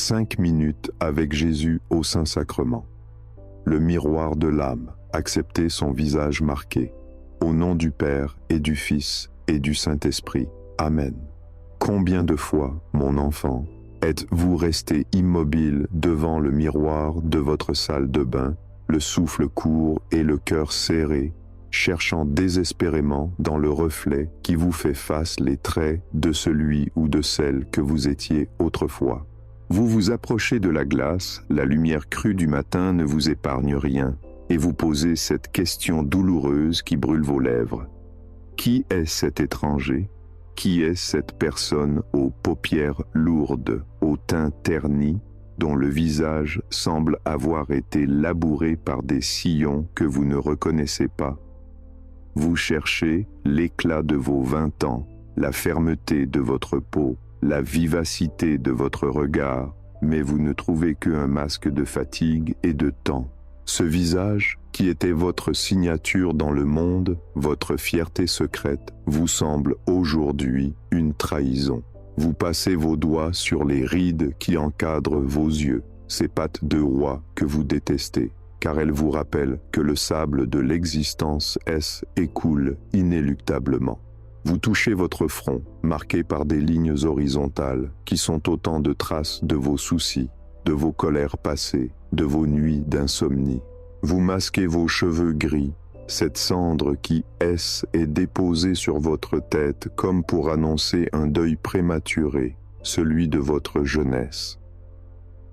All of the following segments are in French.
5 minutes avec Jésus au Saint-Sacrement. Le miroir de l'âme, accepter son visage marqué. Au nom du Père et du Fils et du Saint-Esprit. Amen. Combien de fois, mon enfant, êtes-vous resté immobile devant le miroir de votre salle de bain, le souffle court et le cœur serré, cherchant désespérément dans le reflet qui vous fait face les traits de celui ou de celle que vous étiez autrefois? Vous vous approchez de la glace, la lumière crue du matin ne vous épargne rien, et vous posez cette question douloureuse qui brûle vos lèvres. Qui est cet étranger? Qui est cette personne aux paupières lourdes, au teint terni, dont le visage semble avoir été labouré par des sillons que vous ne reconnaissez pas? Vous cherchez l'éclat de vos 20 ans, la fermeté de votre peau, la vivacité de votre regard, mais vous ne trouvez qu'un masque de fatigue et de temps. Ce visage, qui était votre signature dans le monde, votre fierté secrète, vous semble aujourd'hui une trahison. Vous passez vos doigts sur les rides qui encadrent vos yeux, ces pattes de roi que vous détestez, car elles vous rappellent que le sable de l'existence écoule inéluctablement. Vous touchez votre front, marqué par des lignes horizontales, qui sont autant de traces de vos soucis, de vos colères passées, de vos nuits d'insomnie. Vous masquez vos cheveux gris, cette cendre qui est déposée sur votre tête comme pour annoncer un deuil prématuré, celui de votre jeunesse.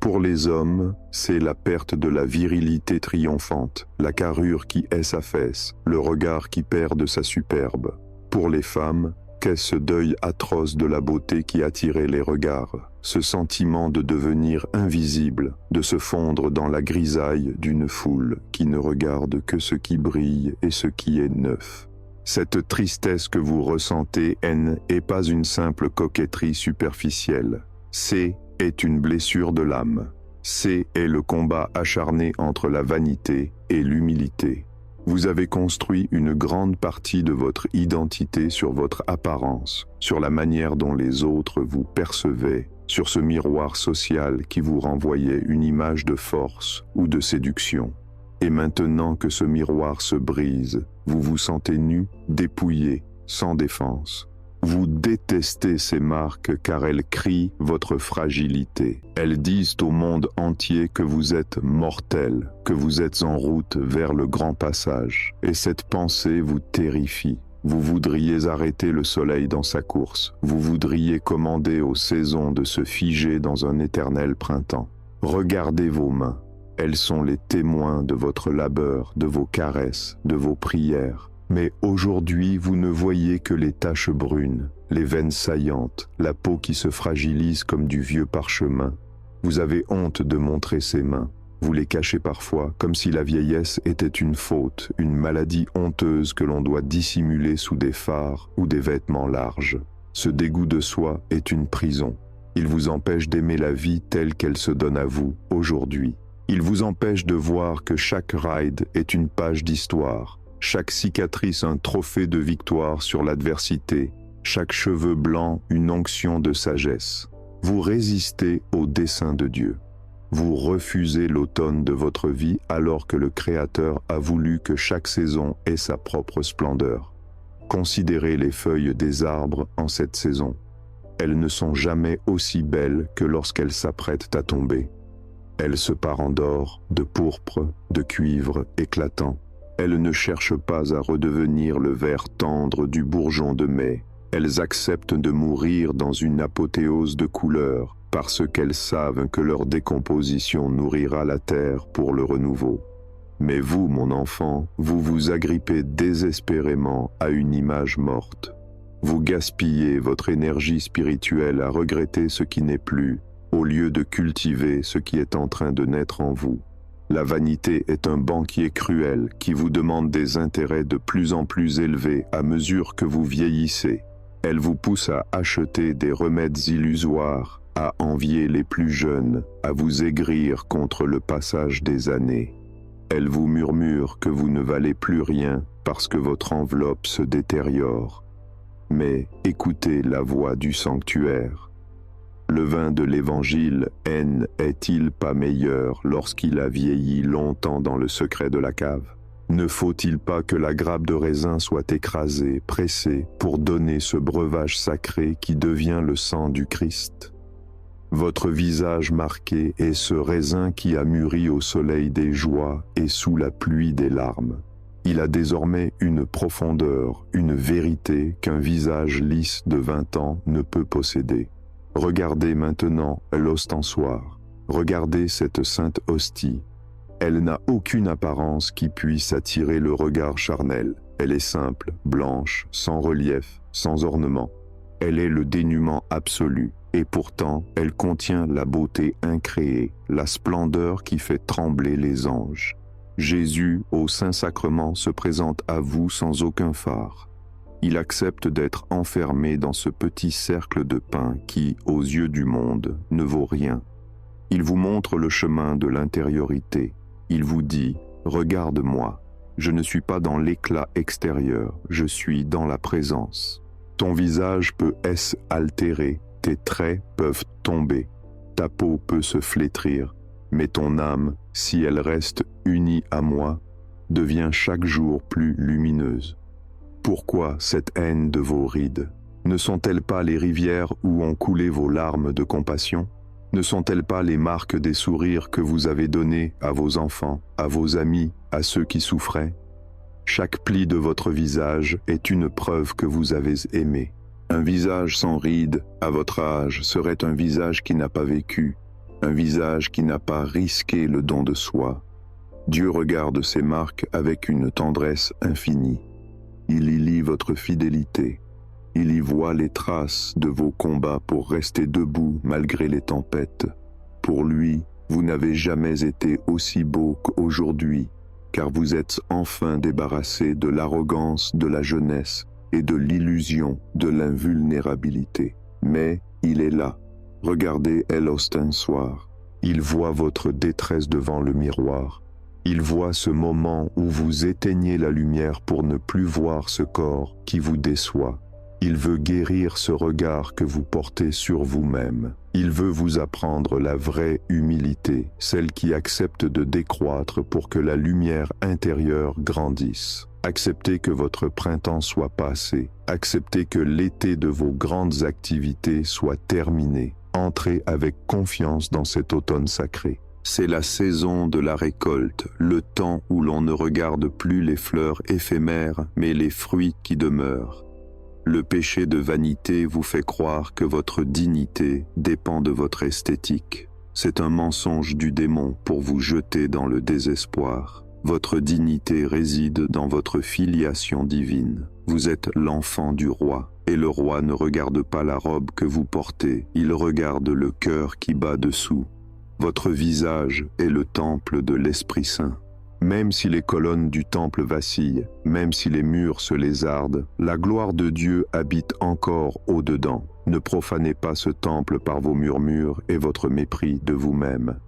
Pour les hommes, c'est la perte de la virilité triomphante, la carrure qui s'affaisse, le regard qui perd de sa superbe. Pour les femmes, qu'est-ce deuil atroce de la beauté qui attirait les regards, ce sentiment de devenir invisible, de se fondre dans la grisaille d'une foule qui ne regarde que ce qui brille et ce qui est neuf. Cette tristesse que vous ressentez n'est pas une simple coquetterie superficielle. C'est une blessure de l'âme. C'est le combat acharné entre la vanité et l'humilité. Vous avez construit une grande partie de votre identité sur votre apparence, sur la manière dont les autres vous percevaient, sur ce miroir social qui vous renvoyait une image de force ou de séduction. Et maintenant que ce miroir se brise, vous vous sentez nu, dépouillé, sans défense. Vous détestez ces marques car elles crient votre fragilité. Elles disent au monde entier que vous êtes mortel, que vous êtes en route vers le grand passage. Et cette pensée vous terrifie. Vous voudriez arrêter le soleil dans sa course. Vous voudriez commander aux saisons de se figer dans un éternel printemps. Regardez vos mains. Elles sont les témoins de votre labeur, de vos caresses, de vos prières. Mais aujourd'hui, vous ne voyez que les taches brunes, les veines saillantes, la peau qui se fragilise comme du vieux parchemin. Vous avez honte de montrer ces mains. Vous les cachez parfois, comme si la vieillesse était une faute, une maladie honteuse que l'on doit dissimuler sous des fards ou des vêtements larges. Ce dégoût de soi est une prison. Il vous empêche d'aimer la vie telle qu'elle se donne à vous, aujourd'hui. Il vous empêche de voir que chaque ride est une page d'histoire, chaque cicatrice un trophée de victoire sur l'adversité, chaque cheveu blanc une onction de sagesse. Vous résistez au dessein de Dieu. Vous refusez l'automne de votre vie alors que le Créateur a voulu que chaque saison ait sa propre splendeur. Considérez les feuilles des arbres en cette saison. Elles ne sont jamais aussi belles que lorsqu'elles s'apprêtent à tomber. Elles se parent d'or, de pourpre, de cuivre éclatant. Elles ne cherchent pas à redevenir le vert tendre du bourgeon de mai. Elles acceptent de mourir dans une apothéose de couleurs parce qu'elles savent que leur décomposition nourrira la terre pour le renouveau. Mais vous, mon enfant, vous vous agrippez désespérément à une image morte. Vous gaspillez votre énergie spirituelle à regretter ce qui n'est plus, au lieu de cultiver ce qui est en train de naître en vous. La vanité est un banquier cruel qui vous demande des intérêts de plus en plus élevés à mesure que vous vieillissez. Elle vous pousse à acheter des remèdes illusoires, à envier les plus jeunes, à vous aigrir contre le passage des années. Elle vous murmure que vous ne valez plus rien parce que votre enveloppe se détériore. Mais écoutez la voix du sanctuaire. Le vin de l'Évangile, est-il pas meilleur lorsqu'il a vieilli longtemps dans le secret de la cave? Ne faut-il pas que la grappe de raisin soit écrasée, pressée, pour donner ce breuvage sacré qui devient le sang du Christ? Votre visage marqué est ce raisin qui a mûri au soleil des joies et sous la pluie des larmes. Il a désormais une profondeur, une vérité qu'un visage lisse de 20 ans ne peut posséder. Regardez maintenant l'ostensoir, regardez cette sainte hostie. Elle n'a aucune apparence qui puisse attirer le regard charnel. Elle est simple, blanche, sans relief, sans ornement. Elle est le dénuement absolu, et pourtant elle contient la beauté incréée, la splendeur qui fait trembler les anges. Jésus, au Saint-Sacrement, se présente à vous sans aucun phare. Il accepte d'être enfermé dans ce petit cercle de pain qui, aux yeux du monde, ne vaut rien. Il vous montre le chemin de l'intériorité. Il vous dit « Regarde-moi, je ne suis pas dans l'éclat extérieur, je suis dans la présence. Ton visage peut s'altérer, tes traits peuvent tomber, ta peau peut se flétrir, mais ton âme, si elle reste unie à moi, devient chaque jour plus lumineuse. Pourquoi cette haine de vos rides? Ne sont-elles pas les rivières où ont coulé vos larmes de compassion? Ne sont-elles pas les marques des sourires que vous avez donnés à vos enfants, à vos amis, à ceux qui souffraient? Chaque pli de votre visage est une preuve que vous avez aimé. Un visage sans rides, à votre âge, serait un visage qui n'a pas vécu, un visage qui n'a pas risqué le don de soi. Dieu regarde ces marques avec une tendresse infinie. Il y lit votre fidélité. Il y voit les traces de vos combats pour rester debout malgré les tempêtes. Pour lui, vous n'avez jamais été aussi beau qu'aujourd'hui, car vous êtes enfin débarrassé de l'arrogance de la jeunesse et de l'illusion de l'invulnérabilité. Mais il est là. Regardez l'ostensoir. Il voit votre détresse devant le miroir. Il voit ce moment où vous éteignez la lumière pour ne plus voir ce corps qui vous déçoit. Il veut guérir ce regard que vous portez sur vous-même. Il veut vous apprendre la vraie humilité, celle qui accepte de décroître pour que la lumière intérieure grandisse. Acceptez que votre printemps soit passé. Acceptez que l'été de vos grandes activités soit terminé. Entrez avec confiance dans cet automne sacré. C'est la saison de la récolte, le temps où l'on ne regarde plus les fleurs éphémères, mais les fruits qui demeurent. Le péché de vanité vous fait croire que votre dignité dépend de votre esthétique. C'est un mensonge du démon pour vous jeter dans le désespoir. Votre dignité réside dans votre filiation divine. Vous êtes l'enfant du roi, et le roi ne regarde pas la robe que vous portez, il regarde le cœur qui bat dessous. Votre visage est le temple de l'Esprit Saint. Même si les colonnes du temple vacillent, même si les murs se lézardent, la gloire de Dieu habite encore au-dedans. Ne profanez pas ce temple par vos murmures et votre mépris de vous-même.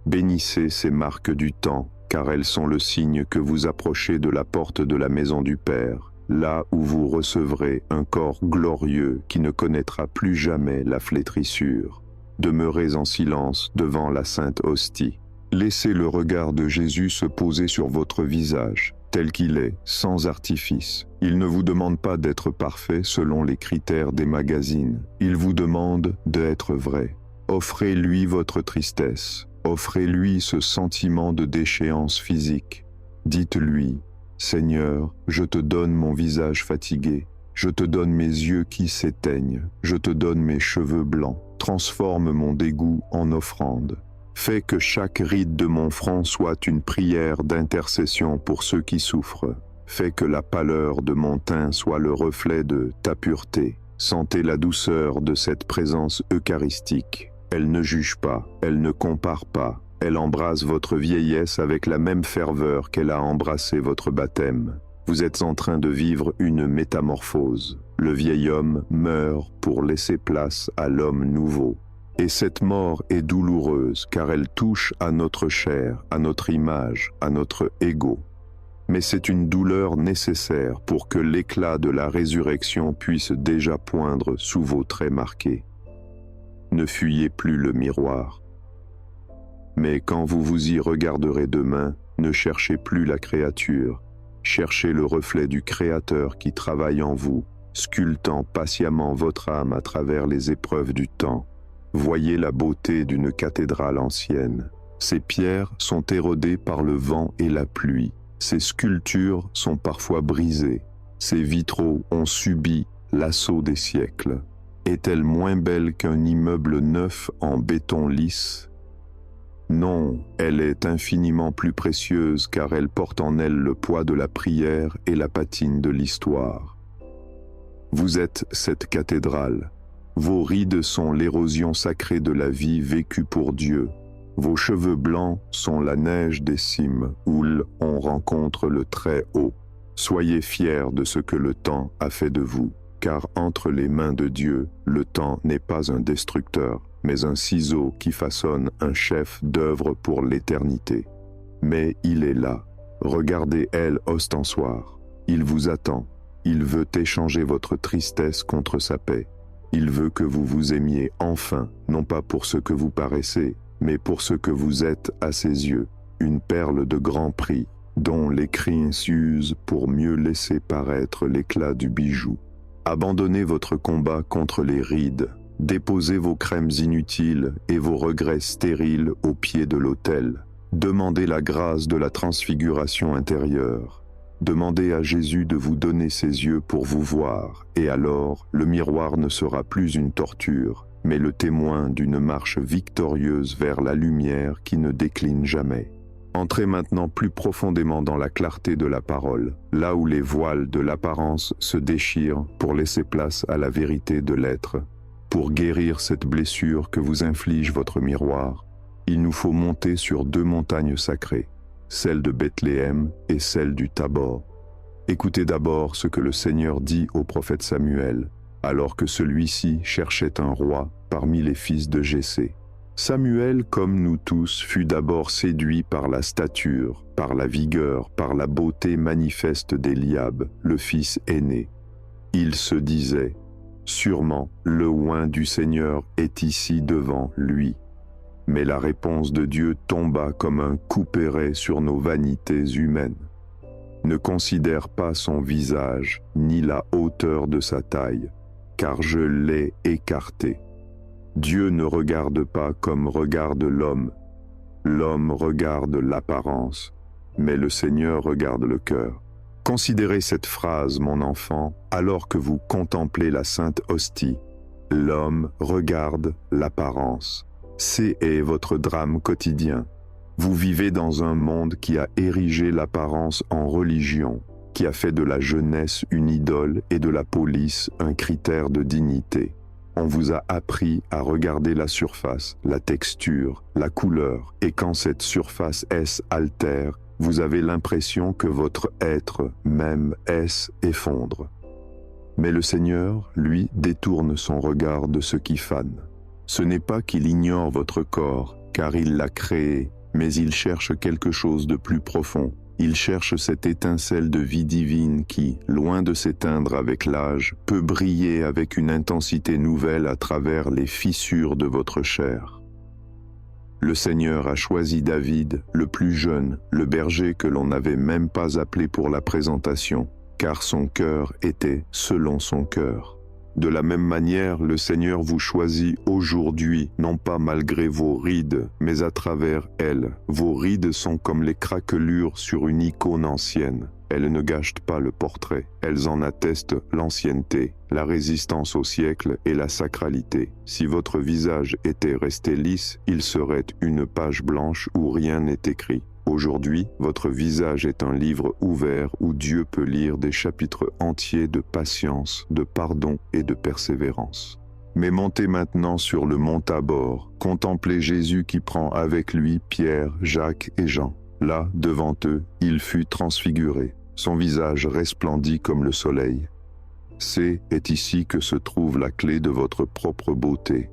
Bénissez ces marques du temps, car elles sont le signe que vous approchez de la porte de la maison du Père, là où vous recevrez un corps glorieux qui ne connaîtra plus jamais la flétrissure. Demeurez en silence devant la sainte hostie. Laissez le regard de Jésus se poser sur votre visage, tel qu'il est, sans artifice. Il ne vous demande pas d'être parfait selon les critères des magazines. Il vous demande d'être vrai. Offrez-lui votre tristesse. Offrez-lui ce sentiment de déchéance physique. Dites-lui, « Seigneur, je te donne mon visage fatigué. Je te donne mes yeux qui s'éteignent. Je te donne mes cheveux blancs. Transforme mon dégoût en offrande. Fais que chaque ride de mon front soit une prière d'intercession pour ceux qui souffrent. Fais que la pâleur de mon teint soit le reflet de ta pureté. Sentez la douceur de cette présence eucharistique. Elle ne juge pas, elle ne compare pas. Elle embrasse votre vieillesse avec la même ferveur qu'elle a embrassé votre baptême. Vous êtes en train de vivre une métamorphose. Le vieil homme meurt pour laisser place à l'homme nouveau. Et cette mort est douloureuse car elle touche à notre chair, à notre image, à notre ego. Mais c'est une douleur nécessaire pour que l'éclat de la résurrection puisse déjà poindre sous vos traits marqués. Ne fuyez plus le miroir. Mais quand vous vous y regarderez demain, ne cherchez plus la créature, cherchez le reflet du Créateur qui travaille en vous, sculptant patiemment votre âme à travers les épreuves du temps. Voyez la beauté d'une cathédrale ancienne. Ses pierres sont érodées par le vent et la pluie. Ses sculptures sont parfois brisées. Ses vitraux ont subi l'assaut des siècles. Est-elle moins belle qu'un immeuble neuf en béton lisse? Non, elle est infiniment plus précieuse car elle porte en elle le poids de la prière et la patine de l'histoire. Vous êtes cette cathédrale. Vos rides sont l'érosion sacrée de la vie vécue pour Dieu. Vos cheveux blancs sont la neige des cimes où on rencontre le très haut. Soyez fiers de ce que le temps a fait de vous, car entre les mains de Dieu, le temps n'est pas un destructeur, mais un ciseau qui façonne un chef d'œuvre pour l'éternité. Mais il est là. Regardez elle ostensoir. Il vous attend. Il veut échanger votre tristesse contre sa paix. Il veut que vous vous aimiez enfin, non pas pour ce que vous paraissez, mais pour ce que vous êtes à ses yeux, une perle de grand prix, dont les crins s'usent pour mieux laisser paraître l'éclat du bijou. Abandonnez votre combat contre les rides, déposez vos crèmes inutiles et vos regrets stériles au pied de l'autel. Demandez la grâce de la transfiguration intérieure. Demandez à Jésus de vous donner ses yeux pour vous voir, et alors le miroir ne sera plus une torture, mais le témoin d'une marche victorieuse vers la lumière qui ne décline jamais. Entrez maintenant plus profondément dans la clarté de la parole, là où les voiles de l'apparence se déchirent pour laisser place à la vérité de l'être. Pour guérir cette blessure que vous inflige votre miroir, il nous faut monter sur 2 montagnes sacrées, celle de Bethléem et celle du Tabor. Écoutez d'abord ce que le Seigneur dit au prophète Samuel, alors que celui-ci cherchait un roi parmi les fils de Jessé. Samuel, comme nous tous, fut d'abord séduit par la stature, par la vigueur, par la beauté manifeste d'Éliab, le fils aîné. Il se disait, « Sûrement, le oint du Seigneur est ici devant lui. » Mais la réponse de Dieu tomba comme un couperet sur nos vanités humaines. Ne considère pas son visage, ni la hauteur de sa taille, car je l'ai écarté. Dieu ne regarde pas comme regarde l'homme. L'homme regarde l'apparence, mais le Seigneur regarde le cœur. Considérez cette phrase, mon enfant, alors que vous contemplez la sainte hostie. L'homme regarde l'apparence. C'est votre drame quotidien. Vous vivez dans un monde qui a érigé l'apparence en religion, qui a fait de la jeunesse une idole et de la police un critère de dignité. On vous a appris à regarder la surface, la texture, la couleur, et quand cette surface altère, vous avez l'impression que votre être même effondre. Mais le Seigneur, lui, détourne son regard de ce qui fane. Ce n'est pas qu'il ignore votre corps, car il l'a créé, mais il cherche quelque chose de plus profond. Il cherche cette étincelle de vie divine qui, loin de s'éteindre avec l'âge, peut briller avec une intensité nouvelle à travers les fissures de votre chair. Le Seigneur a choisi David, le plus jeune, le berger que l'on n'avait même pas appelé pour la présentation, car son cœur était selon son cœur. De la même manière, le Seigneur vous choisit aujourd'hui, non pas malgré vos rides, mais à travers elles. Vos rides sont comme les craquelures sur une icône ancienne. Elles ne gâchent pas le portrait, elles en attestent l'ancienneté, la résistance au siècle et la sacralité. Si votre visage était resté lisse, il serait une page blanche où rien n'est écrit. Aujourd'hui, votre visage est un livre ouvert où Dieu peut lire des chapitres entiers de patience, de pardon et de persévérance. Mais montez maintenant sur le mont Tabor, contemplez Jésus qui prend avec lui Pierre, Jacques et Jean. Là, devant eux, il fut transfiguré, son visage resplendit comme le soleil. C'est ici que se trouve la clé de votre propre beauté.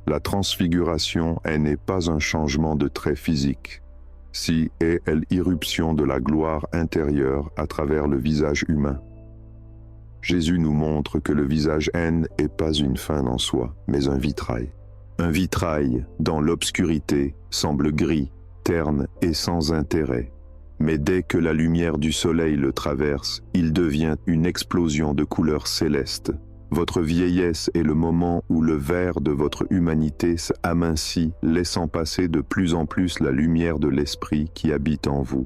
La transfiguration n'est pas un changement de trait physique. Si est l'irruption de la gloire intérieure à travers le visage humain. Jésus nous montre que le visage N n'est pas une fin en soi, mais un vitrail. Un vitrail, dans l'obscurité, semble gris, terne et sans intérêt. Mais dès que la lumière du soleil le traverse, il devient une explosion de couleurs célestes. Votre vieillesse est le moment où le verre de votre humanité s'amincit, laissant passer de plus en plus la lumière de l'esprit qui habite en vous.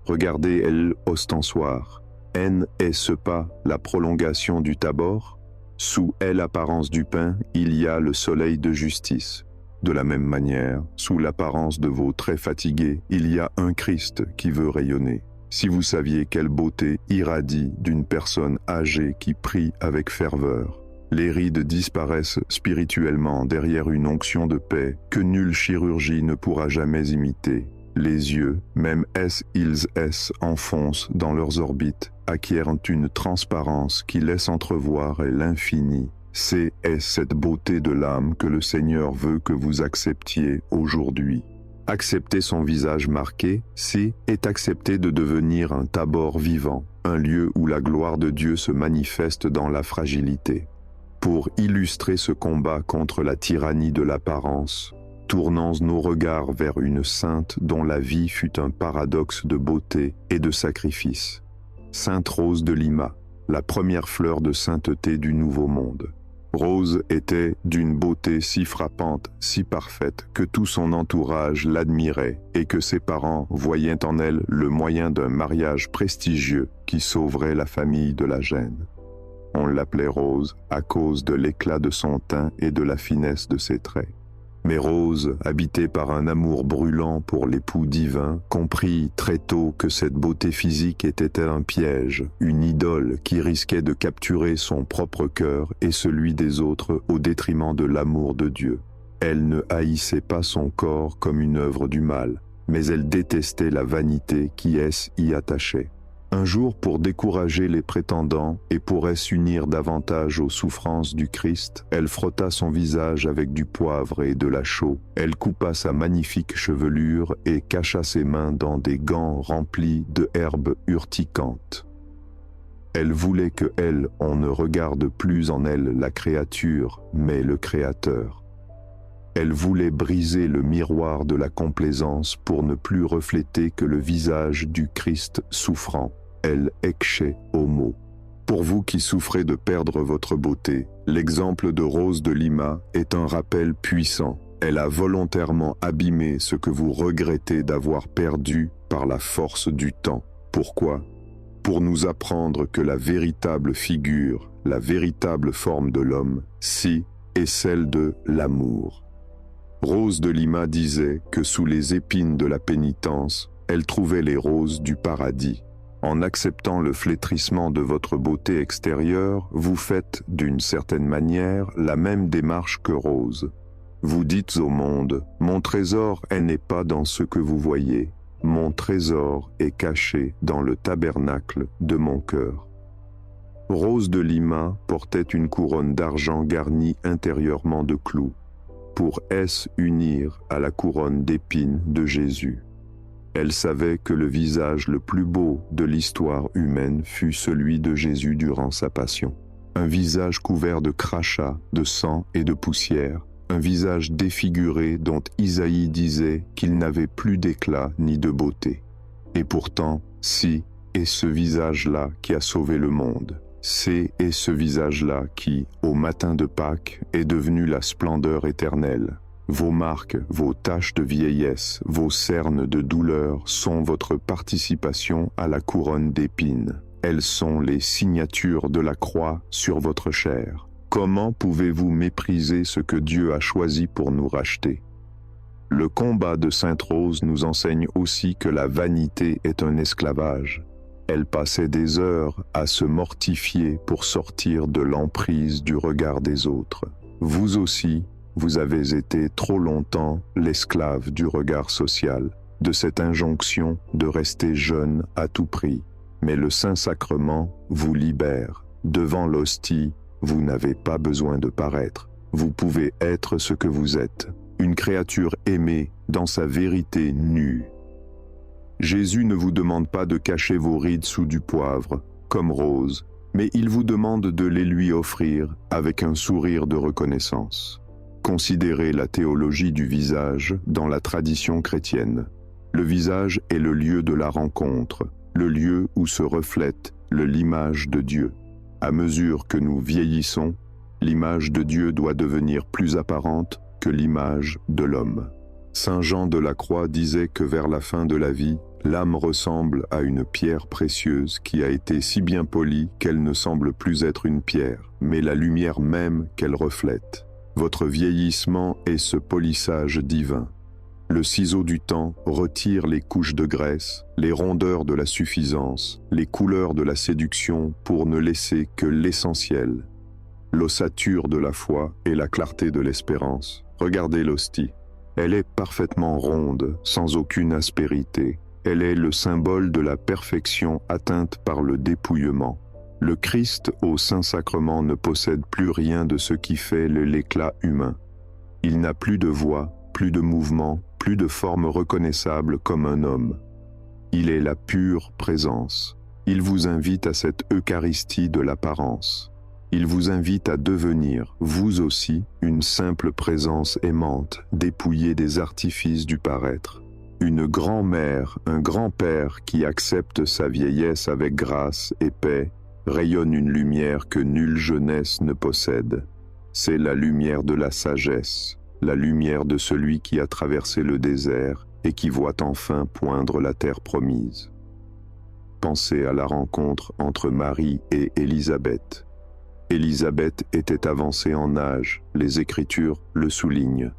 Regardez El ostensoir. N est ce pas la prolongation du Tabor. Sous l'apparence du pain, il y a le soleil de justice. De la même manière, sous l'apparence de vos traits fatigués, il y a un Christ qui veut rayonner. Si vous saviez quelle beauté irradie d'une personne âgée qui prie avec ferveur. Les rides disparaissent spirituellement derrière une onction de paix que nulle chirurgie ne pourra jamais imiter. Les yeux, même ils enfoncent dans leurs orbites, acquièrent une transparence qui laisse entrevoir l'infini. C'est cette beauté de l'âme que le Seigneur veut que vous acceptiez aujourd'hui. Accepter son visage marqué, est accepter de devenir un Tabor vivant, un lieu où la gloire de Dieu se manifeste dans la fragilité. Pour illustrer ce combat contre la tyrannie de l'apparence, tournons nos regards vers une sainte dont la vie fut un paradoxe de beauté et de sacrifice. Sainte Rose de Lima, la première fleur de sainteté du Nouveau Monde. Rose était d'une beauté si frappante, si parfaite, que tout son entourage l'admirait et que ses parents voyaient en elle le moyen d'un mariage prestigieux qui sauverait la famille de la gêne. On l'appelait Rose à cause de l'éclat de son teint et de la finesse de ses traits. Mais Rose, habitée par un amour brûlant pour l'époux divin, comprit très tôt que cette beauté physique était un piège, une idole qui risquait de capturer son propre cœur et celui des autres au détriment de l'amour de Dieu. Elle ne haïssait pas son corps comme une œuvre du mal, mais elle détestait la vanité qui y attachait. Un jour, pour décourager les prétendants et pour s'unir davantage aux souffrances du Christ, elle frotta son visage avec du poivre et de la chaux. Elle coupa sa magnifique chevelure et cacha ses mains dans des gants remplis de herbes urticantes. Elle voulait que on ne regarde plus en elle la créature, mais le Créateur. Elle voulait briser le miroir de la complaisance pour ne plus refléter que le visage du Christ souffrant. Elle ecce homo. Pour vous qui souffrez de perdre votre beauté, l'exemple de Rose de Lima est un rappel puissant. Elle a volontairement abîmé ce que vous regrettez d'avoir perdu par la force du temps. Pourquoi ? Pour nous apprendre que la véritable figure, la véritable forme de l'homme, est celle de l'amour. Rose de Lima disait que sous les épines de la pénitence, elle trouvait les roses du paradis. En acceptant le flétrissement de votre beauté extérieure, vous faites, d'une certaine manière, la même démarche que Rose. Vous dites au monde, « Mon trésor n'est pas dans ce que vous voyez, mon trésor est caché dans le tabernacle de mon cœur. » Rose de Lima portait une couronne d'argent garnie intérieurement de clous, pour unir à la couronne d'épines de Jésus. Elle savait que le visage le plus beau de l'histoire humaine fut celui de Jésus durant sa passion. Un visage couvert de crachats, de sang et de poussière, un visage défiguré dont Isaïe disait qu'il n'avait plus d'éclat ni de beauté. Et pourtant, est ce visage-là qui a sauvé le monde. C'est ce visage-là qui, au matin de Pâques, est devenu la splendeur éternelle. Vos marques, vos taches de vieillesse, vos cernes de douleur sont votre participation à la couronne d'épines. Elles sont les signatures de la croix sur votre chair. Comment pouvez-vous mépriser ce que Dieu a choisi pour nous racheter? Le combat de Sainte Rose nous enseigne aussi que la vanité est un esclavage. Elle passait des heures à se mortifier pour sortir de l'emprise du regard des autres. Vous aussi, vous avez été trop longtemps l'esclave du regard social, de cette injonction de rester jeune à tout prix. Mais le Saint-Sacrement vous libère. Devant l'hostie, vous n'avez pas besoin de paraître. Vous pouvez être ce que vous êtes, une créature aimée dans sa vérité nue. Jésus ne vous demande pas de cacher vos rides sous du poivre, comme Rose, mais il vous demande de les lui offrir avec un sourire de reconnaissance. Considérez la théologie du visage dans la tradition chrétienne. Le visage est le lieu de la rencontre, le lieu où se reflète l'image de Dieu. À mesure que nous vieillissons, l'image de Dieu doit devenir plus apparente que l'image de l'homme. Saint Jean de la Croix disait que vers la fin de la vie, l'âme ressemble à une pierre précieuse qui a été si bien polie qu'elle ne semble plus être une pierre, mais la lumière même qu'elle reflète. Votre vieillissement est ce polissage divin. Le ciseau du temps retire les couches de graisse, les rondeurs de la suffisance, les couleurs de la séduction pour ne laisser que l'essentiel. L'ossature de la foi et la clarté de l'espérance. Regardez l'hostie. Elle est parfaitement ronde, sans aucune aspérité. Elle est le symbole de la perfection atteinte par le dépouillement. Le Christ au Saint-Sacrement ne possède plus rien de ce qui fait l'éclat humain. Il n'a plus de voix, plus de mouvement, plus de forme reconnaissable comme un homme. Il est la pure présence. Il vous invite à cette Eucharistie de l'apparence. Il vous invite à devenir, vous aussi, une simple présence aimante, dépouillée des artifices du paraître. Une grand-mère, un grand-père qui accepte sa vieillesse avec grâce et paix, rayonne une lumière que nulle jeunesse ne possède. C'est la lumière de la sagesse, la lumière de celui qui a traversé le désert et qui voit enfin poindre la terre promise. Pensez à la rencontre entre Marie et Élisabeth. Élisabeth était avancée en âge, les Écritures le soulignent.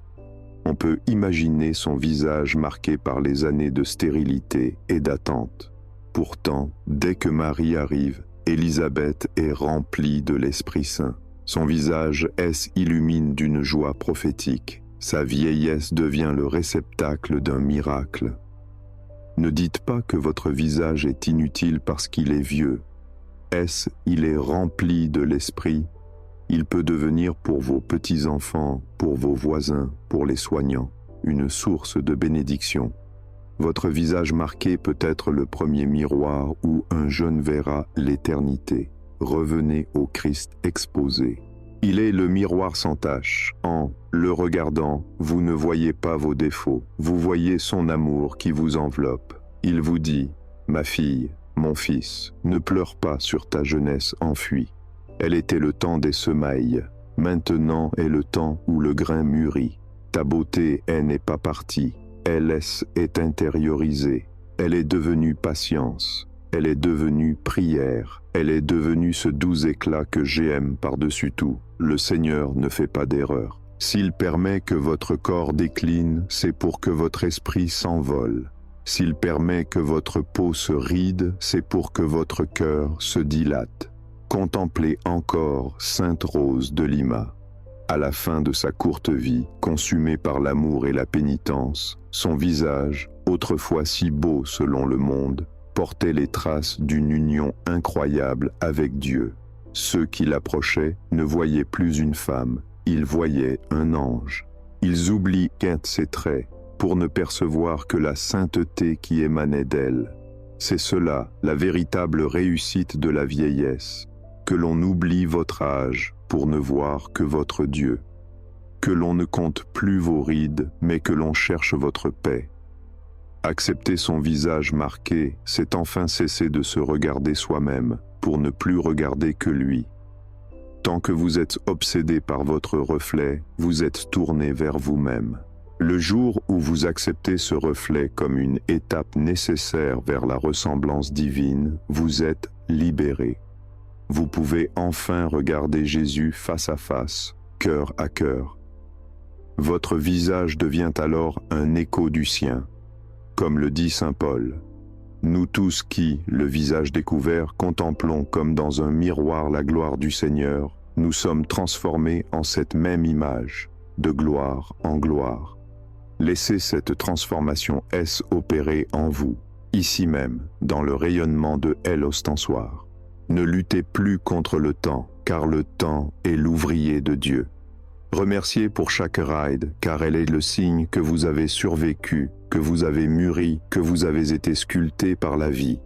On peut imaginer son visage marqué par les années de stérilité et d'attente. Pourtant, dès que Marie arrive, Élisabeth est remplie de l'Esprit Saint. Son visage s'illumine d'une joie prophétique. Sa vieillesse devient le réceptacle d'un miracle. Ne dites pas que votre visage est inutile parce qu'il est vieux. Il est rempli de l'Esprit. Il peut devenir pour vos petits-enfants, pour vos voisins, pour les soignants, une source de bénédiction. Votre visage marqué peut être le premier miroir où un jeune verra l'éternité. Revenez au Christ exposé. Il est le miroir sans tache. En le regardant, vous ne voyez pas vos défauts. Vous voyez son amour qui vous enveloppe. Il vous dit, « Ma fille, mon fils, ne pleure pas sur ta jeunesse enfuie. Elle était le temps des semailles. Maintenant est le temps où le grain mûrit. Ta beauté, elle n'est pas partie. Elle est intériorisée. Elle est devenue patience. Elle est devenue prière. Elle est devenue ce doux éclat que j'aime par-dessus tout. Le Seigneur ne fait pas d'erreur. S'il permet que votre corps décline, c'est pour que votre esprit s'envole. S'il permet que votre peau se ride, c'est pour que votre cœur se dilate. Contemplez encore Sainte Rose de Lima. À la fin de sa courte vie, consumée par l'amour et la pénitence, son visage, autrefois si beau selon le monde, portait les traces d'une union incroyable avec Dieu. Ceux qui l'approchaient ne voyaient plus une femme, ils voyaient un ange. Ils oublient ses traits pour ne percevoir que la sainteté qui émanait d'elle. C'est cela, la véritable réussite de la vieillesse, que l'on oublie votre âge pour ne voir que votre Dieu, que l'on ne compte plus vos rides, mais que l'on cherche votre paix. Accepter son visage marqué, c'est enfin cesser de se regarder soi-même pour ne plus regarder que lui. Tant que vous êtes obsédé par votre reflet, vous êtes tourné vers vous-même. Le jour où vous acceptez ce reflet comme une étape nécessaire vers la ressemblance divine, vous êtes libéré. Vous pouvez enfin regarder Jésus face à face, cœur à cœur. Votre visage devient alors un écho du sien. Comme le dit saint Paul, nous tous qui, le visage découvert, contemplons comme dans un miroir la gloire du Seigneur, nous sommes transformés en cette même image, de gloire en gloire. Laissez cette transformation opérer en vous, ici même, dans le rayonnement de ostensoir. Ne luttez plus contre le temps, car le temps est l'ouvrier de Dieu. Remerciez pour chaque ride, car elle est le signe que vous avez survécu, que vous avez mûri, que vous avez été sculpté par la vie.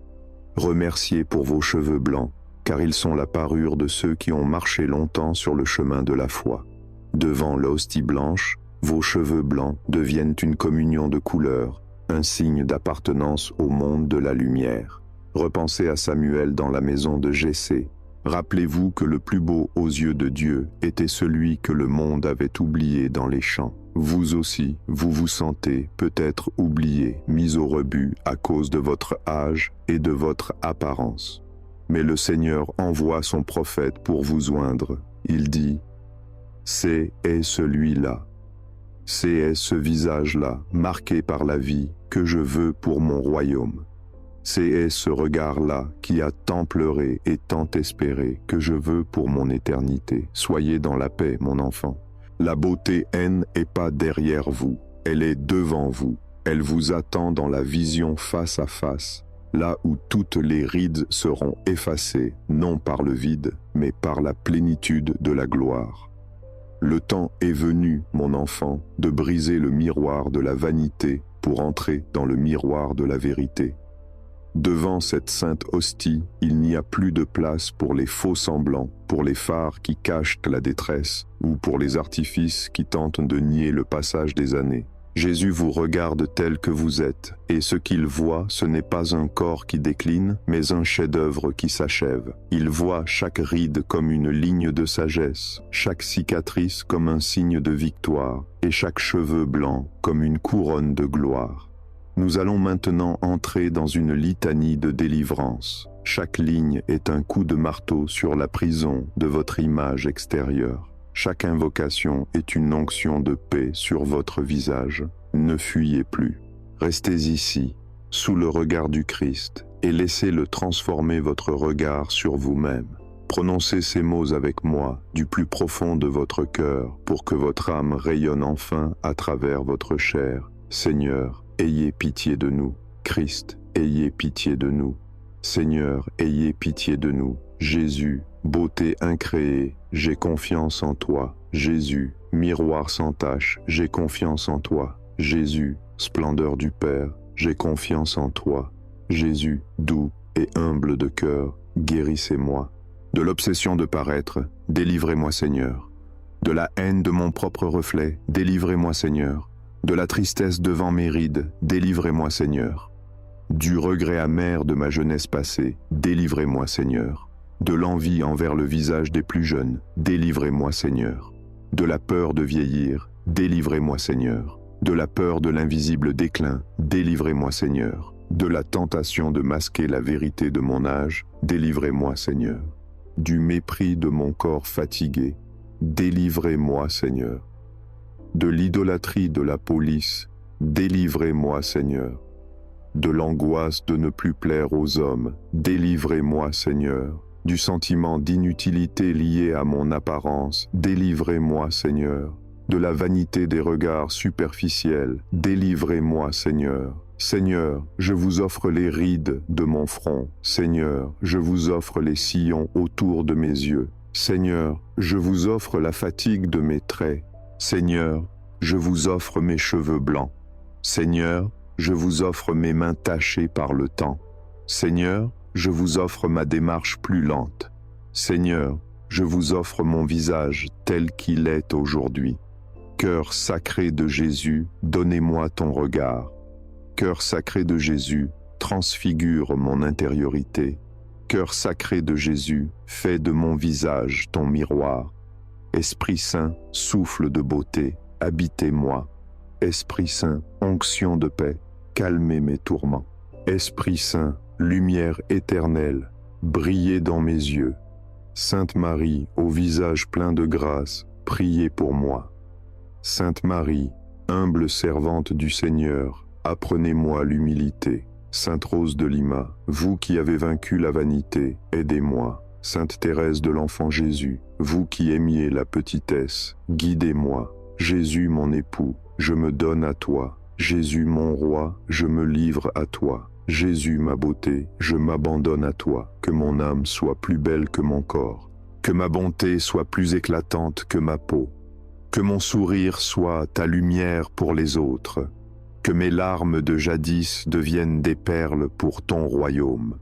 Remerciez pour vos cheveux blancs, car ils sont la parure de ceux qui ont marché longtemps sur le chemin de la foi. Devant l'hostie blanche, vos cheveux blancs deviennent une communion de couleurs, un signe d'appartenance au monde de la lumière. Repensez à Samuel dans la maison de Jessé. Rappelez-vous que le plus beau aux yeux de Dieu était celui que le monde avait oublié dans les champs. Vous aussi, vous vous sentez peut-être oublié, mis au rebut à cause de votre âge et de votre apparence. Mais le Seigneur envoie son prophète pour vous oindre. Il dit, « C'est celui-là. C'est ce visage-là, marqué par la vie, que je veux pour mon royaume. C'est ce regard-là qui a tant pleuré et tant espéré que je veux pour mon éternité. Soyez dans la paix, mon enfant. La beauté n'est pas derrière vous, elle est devant vous. Elle vous attend dans la vision face à face, là où toutes les rides seront effacées, non par le vide, mais par la plénitude de la gloire. Le temps est venu, mon enfant, de briser le miroir de la vanité pour entrer dans le miroir de la vérité. Devant cette sainte hostie, il n'y a plus de place pour les faux semblants, pour les phares qui cachent la détresse, ou pour les artifices qui tentent de nier le passage des années. Jésus vous regarde tel que vous êtes, et ce qu'il voit, ce n'est pas un corps qui décline, mais un chef-d'œuvre qui s'achève. Il voit chaque ride comme une ligne de sagesse, chaque cicatrice comme un signe de victoire, et chaque cheveu blanc comme une couronne de gloire. Nous allons maintenant entrer dans une litanie de délivrance. Chaque ligne est un coup de marteau sur la prison de votre image extérieure. Chaque invocation est une onction de paix sur votre visage. Ne fuyez plus. Restez ici, sous le regard du Christ, et laissez-le transformer votre regard sur vous-même. Prononcez ces mots avec moi, du plus profond de votre cœur, pour que votre âme rayonne enfin à travers votre chair. Seigneur, ayez pitié de nous. Christ, ayez pitié de nous. Seigneur, ayez pitié de nous. Jésus, beauté incréée, j'ai confiance en toi. Jésus, miroir sans tache, j'ai confiance en toi. Jésus, splendeur du Père, j'ai confiance en toi. Jésus, doux et humble de cœur, guérissez-moi. De l'obsession de paraître, délivrez-moi Seigneur. De la haine de mon propre reflet, délivrez-moi Seigneur. De la tristesse devant mes rides, délivrez-moi Seigneur. Du regret amer de ma jeunesse passée, délivrez-moi Seigneur. De l'envie envers le visage des plus jeunes, délivrez-moi Seigneur. De la peur de vieillir, délivrez-moi Seigneur. De la peur de l'invisible déclin, délivrez-moi Seigneur. De la tentation de masquer la vérité de mon âge, délivrez-moi Seigneur. Du mépris de mon corps fatigué, délivrez-moi Seigneur. De l'idolâtrie de la police, délivrez-moi Seigneur. De l'angoisse de ne plus plaire aux hommes, délivrez-moi Seigneur. Du sentiment d'inutilité lié à mon apparence, délivrez-moi Seigneur. De la vanité des regards superficiels, délivrez-moi Seigneur. Seigneur, je vous offre les rides de mon front. Seigneur, je vous offre les sillons autour de mes yeux. Seigneur, je vous offre la fatigue de mes traits. Seigneur, je vous offre mes cheveux blancs. Seigneur, je vous offre mes mains tachées par le temps. Seigneur, je vous offre ma démarche plus lente. Seigneur, je vous offre mon visage tel qu'il est aujourd'hui. Cœur sacré de Jésus, donnez-moi ton regard. Cœur sacré de Jésus, transfigure mon intériorité. Cœur sacré de Jésus, fais de mon visage ton miroir. Esprit Saint, souffle de beauté, habitez-moi. Esprit Saint, onction de paix, calmez mes tourments. Esprit Saint, lumière éternelle, brillez dans mes yeux. Sainte Marie, au visage plein de grâce, priez pour moi. Sainte Marie, humble servante du Seigneur, apprenez-moi l'humilité. Sainte Rose de Lima, vous qui avez vaincu la vanité, aidez-moi. Sainte Thérèse de l'Enfant Jésus, vous qui aimiez la petitesse, guidez-moi. Jésus mon époux, je me donne à toi. Jésus mon roi, je me livre à toi. Jésus ma beauté, je m'abandonne à toi. Que mon âme soit plus belle que mon corps. Que ma bonté soit plus éclatante que ma peau. Que mon sourire soit ta lumière pour les autres. Que mes larmes de jadis deviennent des perles pour ton royaume.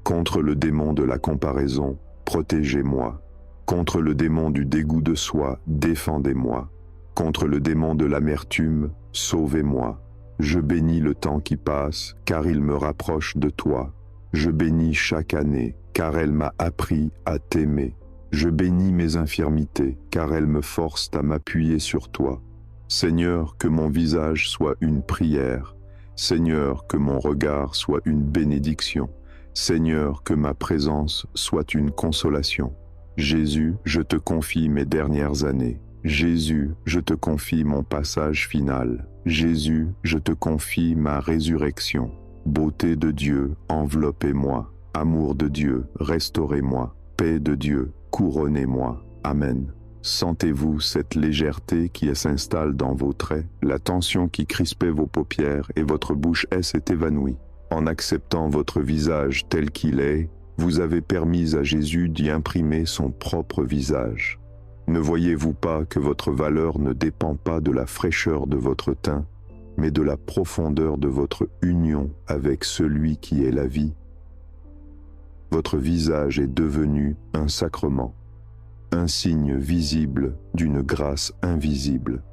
Contre le démon de la comparaison, protégez-moi. Contre le démon du dégoût de soi, défendez-moi. Contre le démon de l'amertume, sauvez-moi. Je bénis le temps qui passe, car il me rapproche de toi. Je bénis chaque année, car elle m'a appris à t'aimer. Je bénis mes infirmités, car elles me forcent à m'appuyer sur toi. Seigneur, que mon visage soit une prière. Seigneur, que mon regard soit une bénédiction. Seigneur, que ma présence soit une consolation. Jésus, je te confie mes dernières années. Jésus, je te confie mon passage final. Jésus, je te confie ma résurrection. Beauté de Dieu, enveloppez-moi. Amour de Dieu, restaurez-moi. Paix de Dieu, couronnez-moi. Amen. Sentez-vous cette légèreté qui s'installe dans vos traits, la tension qui crispait vos paupières et votre bouche s'est évanouie. En acceptant votre visage tel qu'il est, vous avez permis à Jésus d'y imprimer son propre visage. Ne voyez-vous pas que votre valeur ne dépend pas de la fraîcheur de votre teint, mais de la profondeur de votre union avec celui qui est la vie? Votre visage est devenu un sacrement, un signe visible d'une grâce invisible.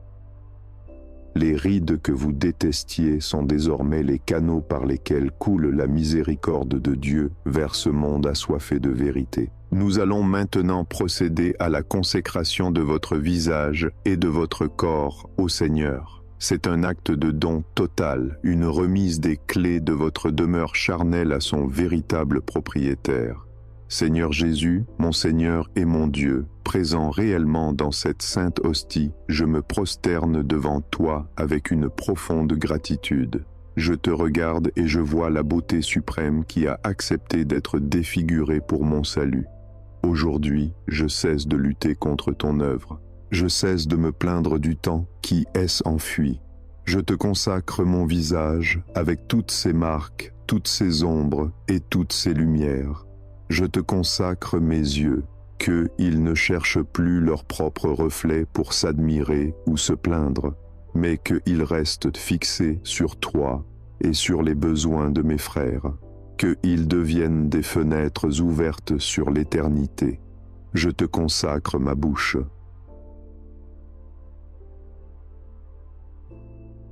Les rides que vous détestiez sont désormais les canaux par lesquels coule la miséricorde de Dieu vers ce monde assoiffé de vérité. Nous allons maintenant procéder à la consécration de votre visage et de votre corps au Seigneur. C'est un acte de don total, une remise des clés de votre demeure charnelle à son véritable propriétaire. Seigneur Jésus, mon Seigneur et mon Dieu, présent réellement dans cette sainte hostie, je me prosterne devant toi avec une profonde gratitude. Je te regarde et je vois la beauté suprême qui a accepté d'être défigurée pour mon salut. Aujourd'hui, je cesse de lutter contre ton œuvre. Je cesse de me plaindre du temps qui s'enfuit. Je te consacre mon visage avec toutes ses marques, toutes ses ombres et toutes ses lumières. Je te consacre mes yeux, qu'ils ne cherchent plus leur propre reflet pour s'admirer ou se plaindre, mais qu'ils restent fixés sur toi et sur les besoins de mes frères, qu'ils deviennent des fenêtres ouvertes sur l'éternité. Je te consacre ma bouche.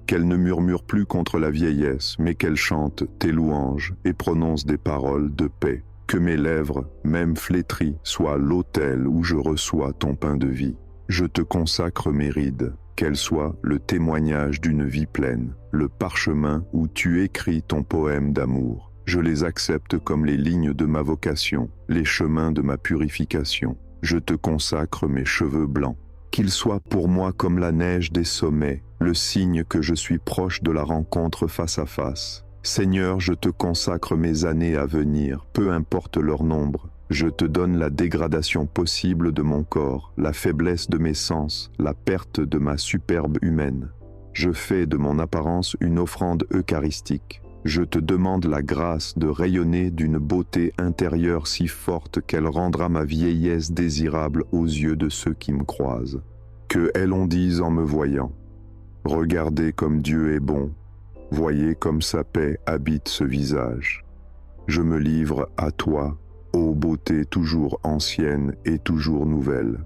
Qu'elle ne murmure plus contre la vieillesse, mais qu'elle chante tes louanges et prononce des paroles de paix. Que mes lèvres, même flétries, soient l'autel où je reçois ton pain de vie. Je te consacre mes rides, qu'elles soient le témoignage d'une vie pleine, le parchemin où tu écris ton poème d'amour. Je les accepte comme les lignes de ma vocation, les chemins de ma purification. Je te consacre mes cheveux blancs, qu'ils soient pour moi comme la neige des sommets, le signe que je suis proche de la rencontre face à face. Seigneur, je te consacre mes années à venir, peu importe leur nombre. Je te donne la dégradation possible de mon corps, la faiblesse de mes sens, la perte de ma superbe humaine. Je fais de mon apparence une offrande eucharistique. Je te demande la grâce de rayonner d'une beauté intérieure si forte qu'elle rendra ma vieillesse désirable aux yeux de ceux qui me croisent. Que elles en disent en me voyant. Regardez comme Dieu est bon. Voyez comme sa paix habite ce visage. Je me livre à toi, ô beauté toujours ancienne et toujours nouvelle.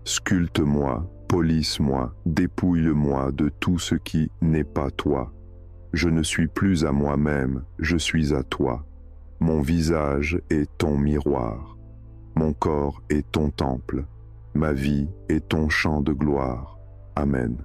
Sculpte-moi, polisse-moi, dépouille-moi de tout ce qui n'est pas toi. Je ne suis plus à moi-même, je suis à toi. Mon visage est ton miroir. Mon corps est ton temple. Ma vie est ton chant de gloire. Amen.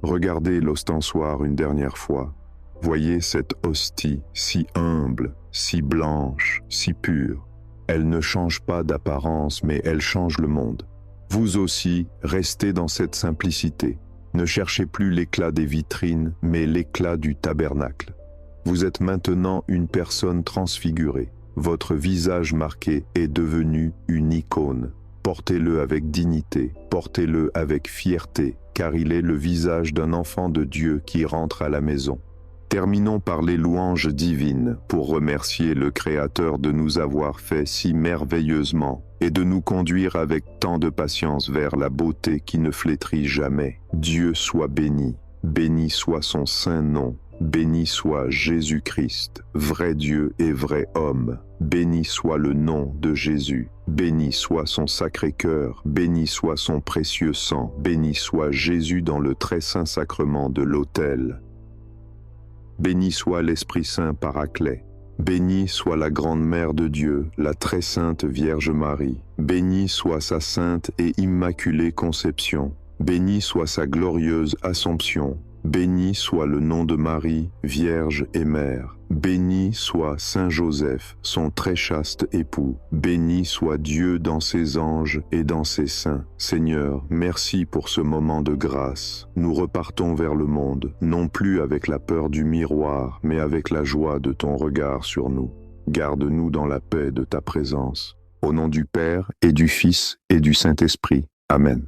Regardez l'ostensoir une dernière fois. Voyez cette hostie si humble, si blanche, si pure. Elle ne change pas d'apparence, mais elle change le monde. Vous aussi, restez dans cette simplicité. Ne cherchez plus l'éclat des vitrines, mais l'éclat du tabernacle. Vous êtes maintenant une personne transfigurée. Votre visage marqué est devenu une icône. Portez-le avec dignité, portez-le avec fierté, car il est le visage d'un enfant de Dieu qui rentre à la maison. Terminons par les louanges divines pour remercier le Créateur de nous avoir fait si merveilleusement et de nous conduire avec tant de patience vers la beauté qui ne flétrit jamais. Dieu soit béni. béni soit son saint nom, béni soit Jésus-Christ, vrai Dieu et vrai homme, béni soit le nom de Jésus, béni soit son sacré cœur, béni soit son précieux sang, béni soit Jésus dans le très saint sacrement de l'autel. Béni soit l'Esprit Saint Paraclet, béni soit la grande mère de Dieu, la très sainte Vierge Marie, béni soit sa sainte et immaculée conception, béni soit sa glorieuse Assomption, béni soit le nom de Marie, Vierge et Mère, béni soit Saint Joseph, son très chaste époux, béni soit Dieu dans ses anges et dans ses saints. Seigneur, merci pour ce moment de grâce. Nous repartons vers le monde, non plus avec la peur du miroir, mais avec la joie de ton regard sur nous. Garde-nous dans la paix de ta présence. Au nom du Père et du Fils et du Saint-Esprit. Amen.